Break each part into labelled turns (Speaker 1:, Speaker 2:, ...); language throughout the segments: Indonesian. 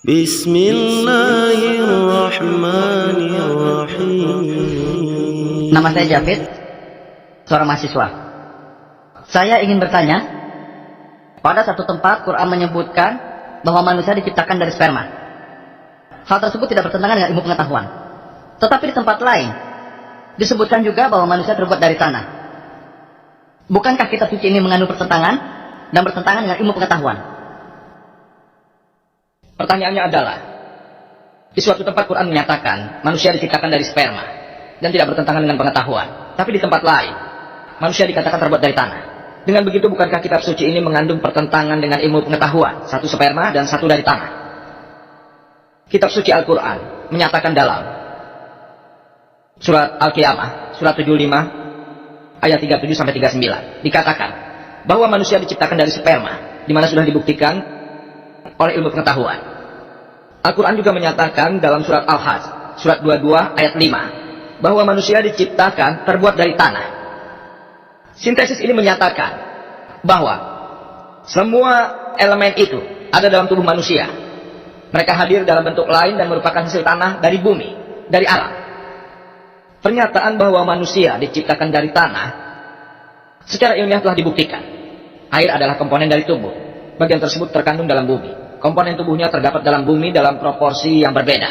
Speaker 1: Bismillahirrahmanirrahim. Nama saya Javid, seorang mahasiswa. Saya ingin bertanya, pada satu tempat Quran menyebutkan bahwa manusia diciptakan dari sperma. Hal tersebut tidak bertentangan dengan ilmu pengetahuan. Tetapi di tempat lain disebutkan juga bahwa manusia terbuat dari tanah. Bukankah kitab suci ini mengandung pertentangan dan bertentangan dengan ilmu pengetahuan?
Speaker 2: Pertanyaannya adalah, di suatu tempat Quran menyatakan manusia diciptakan dari sperma dan tidak bertentangan dengan pengetahuan. Tapi di tempat lain, manusia dikatakan terbuat dari tanah. Dengan begitu, bukankah kitab suci ini mengandung pertentangan dengan ilmu pengetahuan? Satu sperma dan satu dari tanah. Kitab suci Al-Quran menyatakan dalam surat Al-Qiyamah, surat 75, ayat 37-39, dikatakan bahwa manusia diciptakan dari sperma, di mana sudah dibuktikan oleh ilmu pengetahuan. Al-Quran juga menyatakan dalam surat Al-Hajj, surat 22 ayat 5, bahwa manusia diciptakan terbuat dari tanah. Sintesis ini menyatakan bahwa semua elemen itu ada dalam tubuh manusia. Mereka hadir dalam bentuk lain dan merupakan hasil tanah dari bumi, dari alam. Pernyataan bahwa manusia diciptakan dari tanah secara ilmiah telah dibuktikan. Air adalah komponen dari tubuh. Bagian tersebut terkandung dalam bumi. Komponen tubuhnya terdapat dalam bumi dalam proporsi yang berbeda.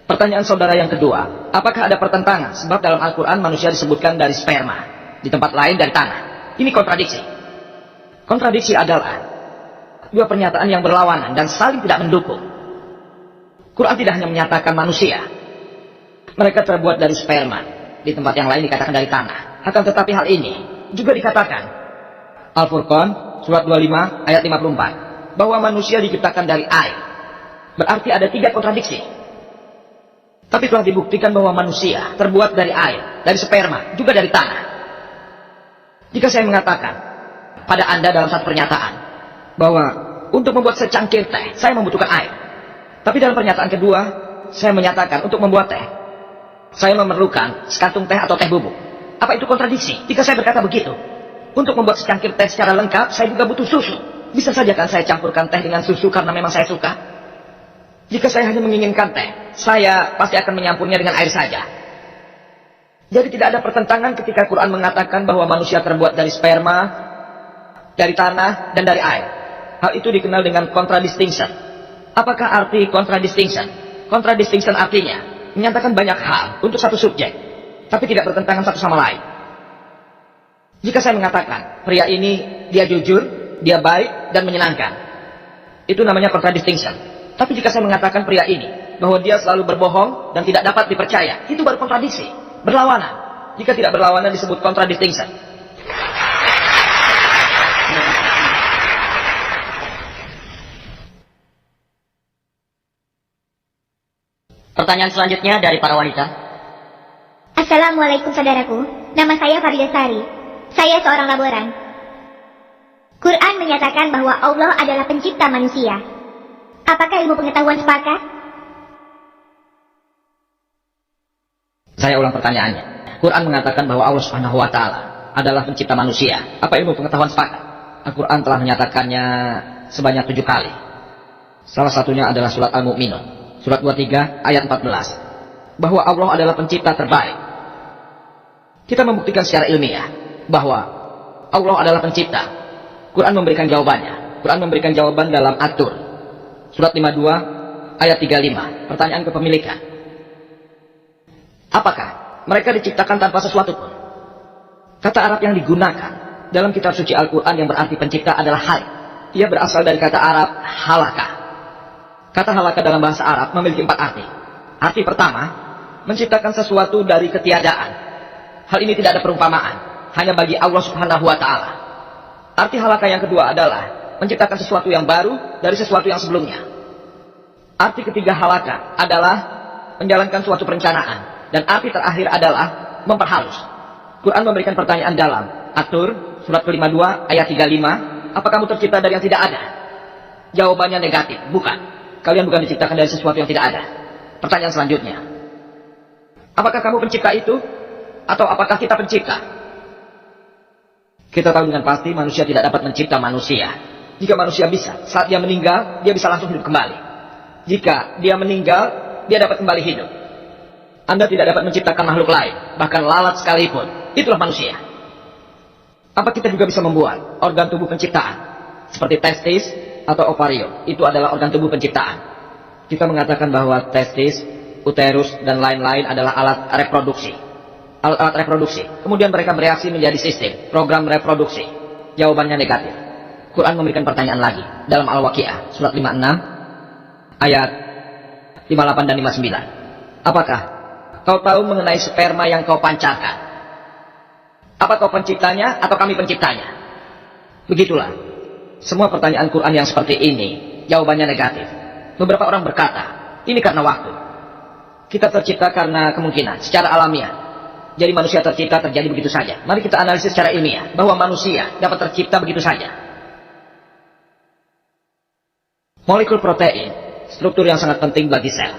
Speaker 2: Pertanyaan saudara yang kedua, apakah ada pertentangan? Sebab dalam Al-Quran manusia disebutkan dari sperma, di tempat lain dari tanah. Ini kontradiksi. Kontradiksi adalah dua pernyataan yang berlawanan dan saling tidak mendukung. Quran tidak hanya menyatakan manusia, mereka terbuat dari sperma, di tempat yang lain dikatakan dari tanah. Akan tetapi hal ini juga dikatakan Al-Furqan, surat 25, ayat 54, bahwa manusia diciptakan dari air. Berarti ada tiga kontradiksi. Tapi telah dibuktikan bahwa manusia terbuat dari air, dari sperma, juga dari tanah. Jika saya mengatakan pada Anda dalam satu pernyataan bahwa untuk membuat secangkir teh, saya membutuhkan air. Tapi dalam pernyataan kedua, saya menyatakan untuk membuat teh, saya memerlukan sekantung teh atau teh bubuk. Apa itu kontradiksi? Jika saya berkata begitu, untuk membuat secangkir teh secara lengkap, saya juga butuh susu. Bisa saja kan saya campurkan teh dengan susu karena memang saya suka? Jika saya hanya menginginkan teh, saya pasti akan menyampurnya dengan air saja. Jadi tidak ada pertentangan ketika Quran mengatakan bahwa manusia terbuat dari sperma, dari tanah, dan dari air. Hal itu dikenal dengan contradistinction. Apakah arti contradistinction? Contradistinction artinya menyatakan banyak hal untuk satu subjek, tapi tidak bertentangan satu sama lain. Jika saya mengatakan pria ini dia jujur, dia baik dan menyenangkan, itu namanya contradistinction. Tapi jika saya mengatakan pria ini bahwa dia selalu berbohong dan tidak dapat dipercaya, itu baru kontradiksi, berlawanan. Jika tidak berlawanan disebut contradistinction.
Speaker 1: Pertanyaan selanjutnya dari para wanita.
Speaker 3: Assalamualaikum saudaraku, nama saya Farida Sari. Saya seorang laboran. Quran menyatakan bahwa Allah adalah pencipta manusia. Apakah ilmu pengetahuan sepakat?
Speaker 2: Saya ulang pertanyaannya. Quran mengatakan bahwa Allah Subhanahu wa Ta'ala adalah pencipta manusia. Apa ilmu pengetahuan sepakat? Al-Quran telah menyatakannya sebanyak 7 kali. Salah satunya adalah surat Al-Mu'minun, surat 23 ayat 14, bahwa Allah adalah pencipta terbaik. Kita membuktikan secara ilmiah bahwa Allah adalah pencipta. Quran memberikan jawabannya. Quran memberikan jawaban dalam At-Tur, surat 52 ayat 35. Pertanyaan kepemilikan. Apakah mereka diciptakan tanpa sesuatu pun? Kata Arab yang digunakan dalam kitab suci Al-Quran yang berarti pencipta adalah hal. Ia berasal dari kata Arab halaka. Kata halaka dalam bahasa Arab memiliki 4 arti. Arti pertama, menciptakan sesuatu dari ketiadaan. Hal ini tidak ada perumpamaan, hanya bagi Allah Subhanahu wa Ta'ala. Arti halaka yang kedua adalah menciptakan sesuatu yang baru dari sesuatu yang sebelumnya. Arti ketiga halaka adalah menjalankan suatu perencanaan. Dan arti terakhir adalah memperhalus. Quran memberikan pertanyaan dalam At-Tur, surat ke-52 ayat 35, apa kamu tercipta dari yang tidak ada? Jawabannya negatif, bukan. Kalian bukan diciptakan dari sesuatu yang tidak ada. Pertanyaan selanjutnya, apakah kamu pencipta itu? Atau apakah kita pencipta? Kita tahu dengan pasti manusia tidak dapat mencipta manusia. Jika manusia bisa, saat dia meninggal, dia bisa langsung hidup kembali. jika dia meninggal, dia dapat kembali hidup. Anda tidak dapat menciptakan makhluk lain, bahkan lalat sekalipun. Itulah manusia. Apa kita juga bisa membuat organ tubuh penciptaan, seperti testis atau ovarium? Itu adalah organ tubuh penciptaan. Kita mengatakan bahwa testis, uterus, dan lain-lain adalah alat reproduksi. Alat-alat reproduksi. Kemudian mereka bereaksi menjadi sistem, program reproduksi. Jawabannya negatif. Quran memberikan pertanyaan lagi dalam Al-Waqiah surat 56 ayat 58 dan 59. Apakah kau tahu mengenai sperma yang kau pancarkan? Apa kau penciptanya atau kami penciptanya? Begitulah. Semua pertanyaan Quran yang seperti ini jawabannya negatif. Beberapa orang berkata, ini karena waktu. Kita tercipta karena kemungkinan secara alamiah. Jadi manusia tercipta terjadi begitu saja. Mari kita analisis secara ilmiah bahwa manusia dapat tercipta begitu saja. Molekul protein, struktur yang sangat penting bagi sel.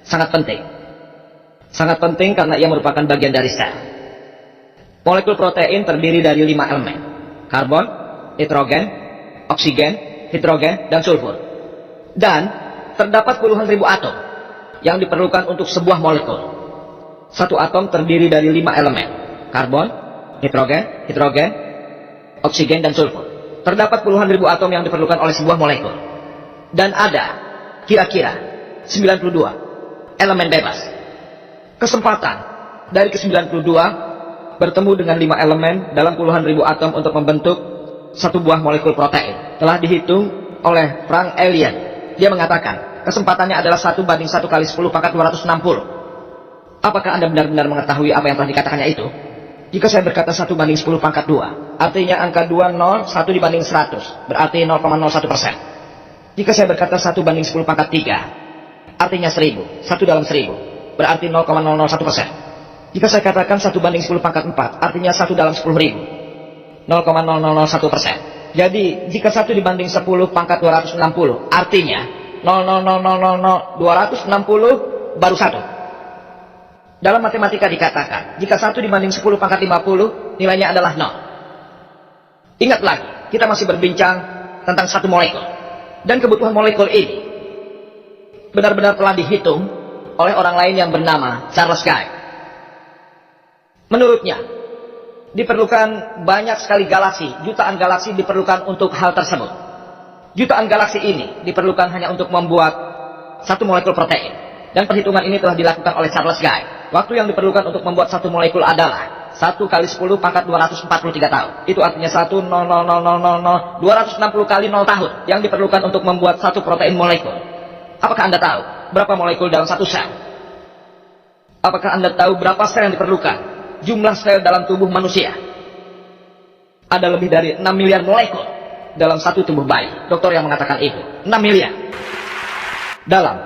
Speaker 2: Sangat penting. Sangat penting karena ia merupakan bagian dari sel. Molekul protein terdiri dari 5 elemen. Karbon, nitrogen, oksigen, hidrogen, dan sulfur. Dan terdapat puluhan ribu atom yang diperlukan untuk sebuah molekul. Satu atom terdiri dari 5 elemen. Karbon, nitrogen, hidrogen, oksigen, dan sulfur. Terdapat puluhan ribu atom yang diperlukan oleh sebuah molekul. Dan ada kira-kira 92 elemen bebas. Kesempatan dari ke-92 bertemu dengan 5 elemen dalam puluhan ribu atom untuk membentuk satu buah molekul protein. Telah dihitung oleh Frank Alien. Dia mengatakan kesempatannya adalah 1 banding 1 kali 10 pangkat 260. Apakah Anda benar-benar mengetahui apa yang telah dikatakannya itu? Jika saya berkata 1 banding 10 pangkat 2, artinya angka 2, 0, 1 dibanding 100, berarti 0,01%. Jika saya berkata 1 banding 10 pangkat 3, artinya 1000, 1 dalam 1000, berarti 0,001%. Jika saya katakan 1 banding 10 pangkat 4, artinya 1 dalam 10.000, 0,001%. Jadi, jika 1 dibanding 10 pangkat 260, artinya 0,0000260 baru 1. Dalam matematika dikatakan, jika 1 dibanding 10 pangkat 50, nilainya adalah 0. Ingat lagi, kita masih berbincang tentang satu molekul. Dan kebutuhan molekul ini benar-benar telah dihitung oleh orang lain yang bernama Charles Guy. Menurutnya, diperlukan banyak sekali galaksi, jutaan galaksi diperlukan untuk hal tersebut. Jutaan galaksi ini diperlukan hanya untuk membuat satu molekul protein. Dan perhitungan ini telah dilakukan oleh Charles Guy. Waktu yang diperlukan untuk membuat satu molekul adalah 1 kali 10 pangkat 243 tahun. Itu artinya 260 kali 0 tahun yang diperlukan untuk membuat satu protein molekul. Apakah Anda tahu berapa molekul dalam satu sel? Apakah Anda tahu berapa sel yang diperlukan? Jumlah sel dalam tubuh manusia. Ada lebih dari 6 miliar molekul dalam satu tubuh bayi. Dokter yang mengatakan itu. 6 miliar. Dalam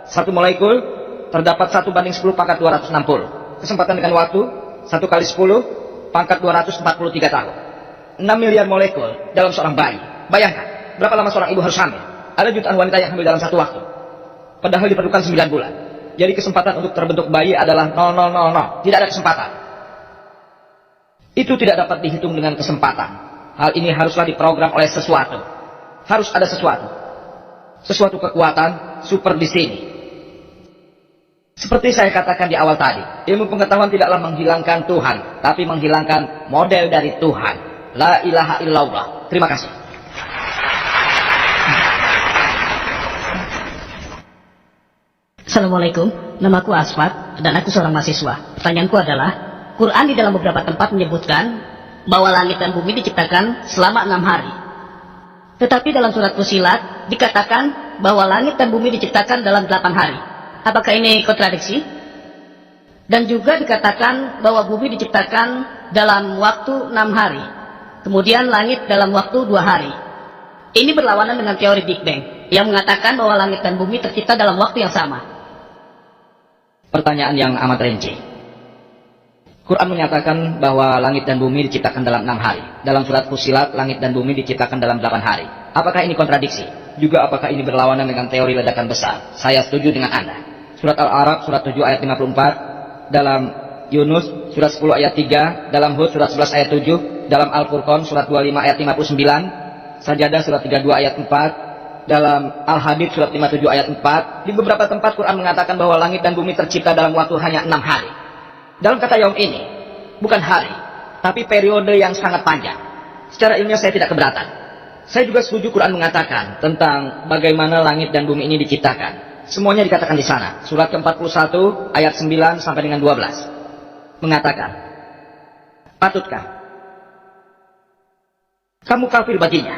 Speaker 2: satu molekul terdapat 1 banding 10 pangkat 260. Kesempatan dengan waktu 1 kali 10 pangkat 243 tahun. 6 miliar molekul dalam seorang bayi. Bayangkan, berapa lama seorang ibu harus hamil? Ada jutaan wanita yang hamil dalam satu waktu. Padahal diperlukan 9 bulan. Jadi kesempatan untuk terbentuk bayi adalah 0,000. Tidak ada kesempatan. Itu tidak dapat dihitung dengan kesempatan. Hal ini haruslah diprogram oleh sesuatu. Harus ada sesuatu. Sesuatu kekuatan super di sini. Seperti saya katakan di awal tadi, ilmu pengetahuan tidaklah menghilangkan Tuhan, tapi menghilangkan model dari Tuhan. La ilaha illallah. Terima kasih.
Speaker 1: Assalamualaikum, namaku Asfat dan aku seorang mahasiswa. Pertanyaanku adalah, Quran di dalam beberapa tempat menyebutkan bahwa langit dan bumi diciptakan selama 6 hari. Tetapi dalam surat Fusilat dikatakan bahwa langit dan bumi diciptakan dalam 8 hari. Apakah ini kontradiksi? Dan juga dikatakan bahwa bumi diciptakan dalam waktu 6 hari. Kemudian langit dalam waktu 2 hari. Ini berlawanan dengan teori Big Bang yang mengatakan bahwa langit dan bumi tercipta dalam waktu yang sama.
Speaker 2: Pertanyaan yang amat rinci. Quran menyatakan bahwa langit dan bumi diciptakan dalam 6 hari. Dalam surat Fusilat, langit dan bumi diciptakan dalam 8 hari. Apakah ini kontradiksi? Juga apakah ini berlawanan dengan teori ledakan besar? Saya setuju dengan Anda. Surat Al-A'raf, surat 7 ayat 54. Dalam Yunus, surat 10 ayat 3. Dalam Hud, surat 11 ayat 7. Dalam Al-Furqan, surat 25 ayat 59. Sajadah, surat 32 ayat 4. dalam Al-Hadid surat 57 ayat 4, di beberapa tempat Quran mengatakan bahwa langit dan bumi tercipta dalam waktu hanya 6 hari. Dalam kata yaum ini, bukan hari, tapi periode yang sangat panjang. Secara ilmiah saya tidak keberatan. Saya juga setuju Quran mengatakan tentang bagaimana langit dan bumi ini diciptakan. Semuanya dikatakan di sana. Surat ke-41 ayat 9 sampai dengan 12. Mengatakan, patutkah kamu kafir baginya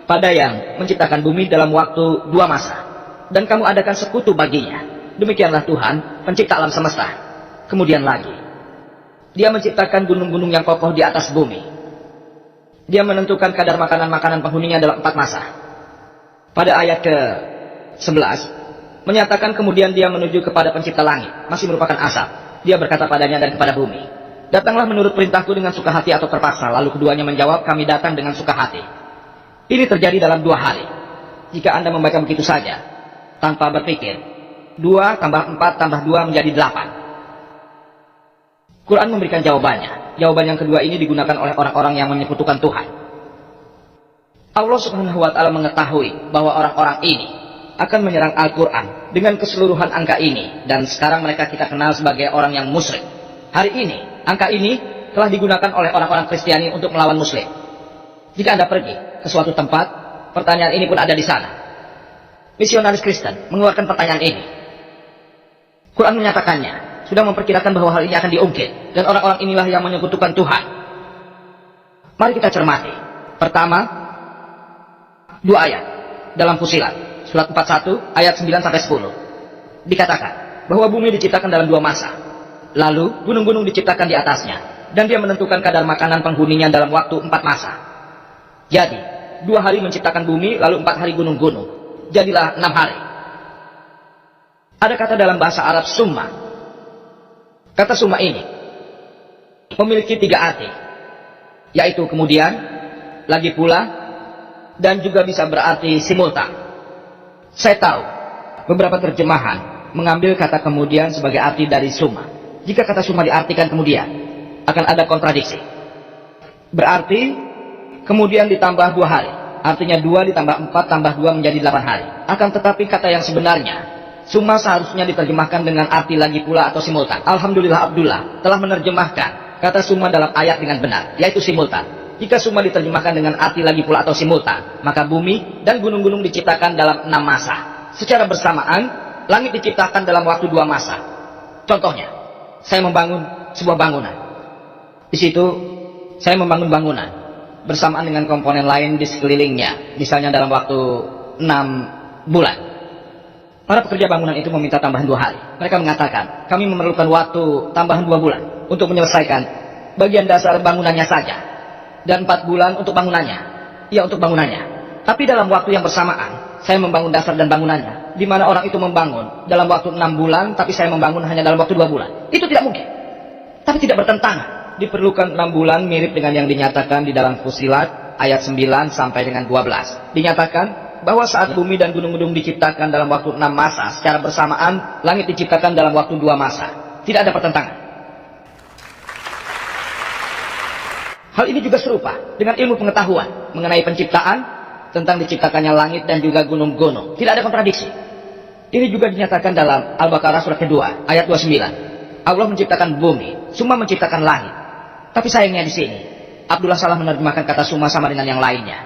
Speaker 2: pada yang menciptakan bumi dalam waktu 2 masa, dan kamu adakan sekutu baginya. Demikianlah Tuhan, pencipta alam semesta. Kemudian lagi, Dia menciptakan gunung-gunung yang kokoh di atas bumi. Dia menentukan kadar makanan-makanan penghuninya dalam 4 masa. Pada ayat ke-11, menyatakan kemudian Dia menuju kepada pencipta langit, masih merupakan asap. Dia berkata padanya dan kepada bumi, datanglah menurut perintahku dengan suka hati atau terpaksa. Lalu keduanya menjawab, kami datang dengan suka hati. Ini terjadi dalam 2 hari. Jika Anda membaca begitu saja, tanpa berpikir, 2 tambah 4 tambah 2 menjadi 8. Quran memberikan jawabannya. Jawaban yang kedua ini digunakan oleh orang-orang yang menyekutukan Tuhan. Allah Subhanahu wa Ta'ala mengetahui bahwa orang-orang ini akan menyerang Al-Quran dengan keseluruhan angka ini, dan sekarang mereka kita kenal sebagai orang yang musyrik. Hari ini, angka ini telah digunakan oleh orang-orang Kristiani untuk melawan Muslim. Jika Anda pergi ke suatu tempat, pertanyaan ini pun ada di sana. Misionaris Kristen mengeluarkan pertanyaan ini. Quran menyatakannya, sudah memperkirakan bahwa hal ini akan diungkit, dan orang-orang inilah yang menyekutukan Tuhan. Mari kita cermati. Pertama, 2 ayat dalam Fusilat, surat 41 ayat 9 sampai 10. Dikatakan bahwa bumi diciptakan dalam 2 masa. Lalu gunung-gunung diciptakan di atasnya, dan Dia menentukan kadar makanan penghuninya dalam waktu 4 masa. Jadi 2 hari menciptakan bumi, lalu 4 hari gunung-gunung. Jadilah 6 hari. Ada kata dalam bahasa Arab summa. Kata summa ini memiliki 3 arti, yaitu kemudian, lagi pula, dan juga bisa berarti simultan. Saya tahu beberapa terjemahan mengambil kata kemudian sebagai arti dari summa. Jika kata summa diartikan kemudian, akan ada kontradiksi. Berarti kemudian ditambah 2 hari. Artinya 2 ditambah 4 tambah 2 menjadi 8 hari. Akan tetapi kata yang sebenarnya, summa seharusnya diterjemahkan dengan arti lagi pula atau simultan. Alhamdulillah Abdullah telah menerjemahkan kata summa dalam ayat dengan benar, yaitu simultan. Jika summa diterjemahkan dengan arti lagi pula atau simultan, maka bumi dan gunung-gunung diciptakan dalam 6 masa. Secara bersamaan, langit diciptakan dalam waktu 2 masa. Contohnya, saya membangun sebuah bangunan. Di situ, saya membangun bangunan bersamaan dengan komponen lain di sekelilingnya. Misalnya dalam waktu 6 bulan. Para pekerja bangunan itu meminta tambahan 2 hari. Mereka mengatakan, kami memerlukan waktu tambahan 2 bulan untuk menyelesaikan bagian dasar bangunannya saja. Dan 4 bulan untuk bangunannya. Ya, untuk bangunannya. Tapi dalam waktu yang bersamaan, saya membangun dasar dan bangunannya. Di mana orang itu membangun dalam waktu 6 bulan, tapi saya membangun hanya dalam waktu 2 bulan. Itu tidak mungkin. Tapi tidak bertentangan. Diperlukan 6 bulan mirip dengan yang dinyatakan di dalam Fusilat ayat 9 sampai dengan 12. Dinyatakan bahwa saat bumi dan gunung-gunung diciptakan dalam waktu 6 masa, secara bersamaan langit diciptakan dalam waktu 2 masa. Tidak ada pertentangan. Hal ini juga serupa dengan ilmu pengetahuan mengenai penciptaan, tentang diciptakannya langit dan juga gunung-gunung. Tidak ada kontradiksi. Ini juga dinyatakan dalam Al-Baqarah surat kedua ayat 29. Allah menciptakan bumi, summa menciptakan langit. Tapi sayangnya di sini Abdullah salah menerjemahkan kata summa sama dengan yang lainnya.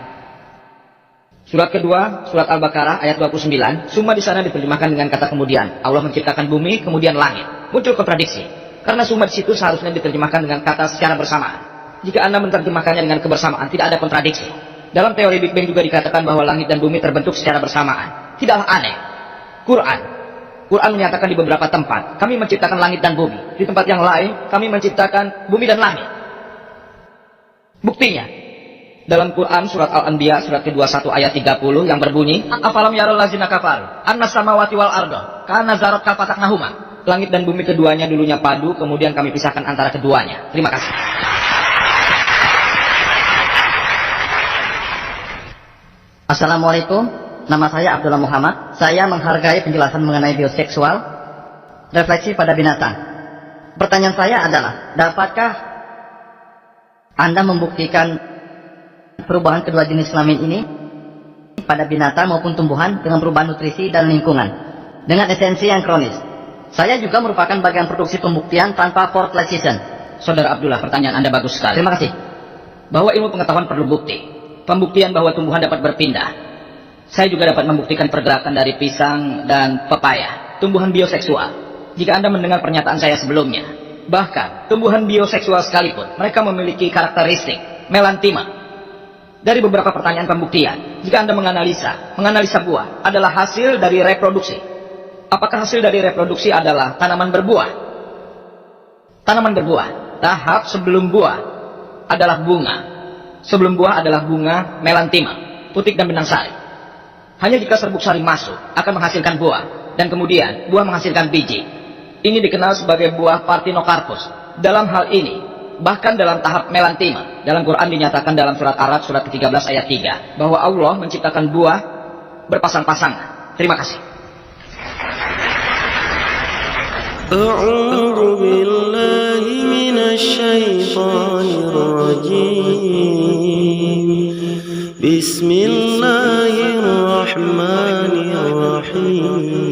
Speaker 2: Surat kedua, surat Al-Baqarah ayat 29, summa di sana diterjemahkan dengan kata kemudian. Allah menciptakan bumi, kemudian langit. Muncul kontradiksi. Karena summa di situ seharusnya diterjemahkan dengan kata secara bersamaan. Jika Anda menerjemahkannya dengan kebersamaan, tidak ada kontradiksi. Dalam teori Big Bang juga dikatakan bahwa langit dan bumi terbentuk secara bersamaan. Tidaklah aneh. Quran menyatakan di beberapa tempat, kami menciptakan langit dan bumi. Di tempat yang lain, kami menciptakan bumi dan langit. Buktinya, dalam Quran surat Al-Anbiya surat ke-21 ayat 30 yang berbunyi, afalam yarul lazina kafaru annas samawati wal ardo kana zarat kafataknahuma. Langit dan bumi keduanya dulunya padu, kemudian kami pisahkan antara keduanya. Terima kasih.
Speaker 1: Assalamualaikum, nama saya Abdullah Muhammad. Saya menghargai penjelasan mengenai bioseksual, refleksi pada binatang. Pertanyaan saya adalah, dapatkah Anda membuktikan perubahan kedua jenis kelamin ini pada binatang maupun tumbuhan dengan perubahan nutrisi dan lingkungan dengan esensi yang kronis. Saya juga merupakan bagian produksi pembuktian tanpa formalization.
Speaker 2: Saudara Abdullah, pertanyaan Anda bagus sekali.
Speaker 1: Terima kasih.
Speaker 2: Bahwa ilmu pengetahuan perlu bukti. Pembuktian bahwa tumbuhan dapat berpindah. Saya juga dapat membuktikan pergerakan dari pisang dan pepaya, tumbuhan bioseksual. Jika Anda mendengar pernyataan saya sebelumnya, bahkan tumbuhan bioseksual sekalipun, mereka memiliki karakteristik melantima. Dari beberapa pertanyaan pembuktian, jika Anda menganalisa buah adalah hasil dari reproduksi. Apakah hasil dari reproduksi adalah tanaman berbuah? Tanaman berbuah, tahap sebelum buah adalah bunga. Sebelum buah adalah bunga melantima, putik dan benang sari. Hanya jika serbuk sari masuk akan menghasilkan buah, dan kemudian buah menghasilkan biji. Ini dikenal sebagai buah Parthenocarpus. Dalam hal ini, bahkan dalam tahap melantima, dalam Quran dinyatakan dalam surat Araf surat ke-13 ayat 3, bahwa Allah menciptakan buah berpasang-pasangan. Terima kasih.
Speaker 4: أعوذ بالله من الشيطان الرجيم بسم الله الرحمن الرحيم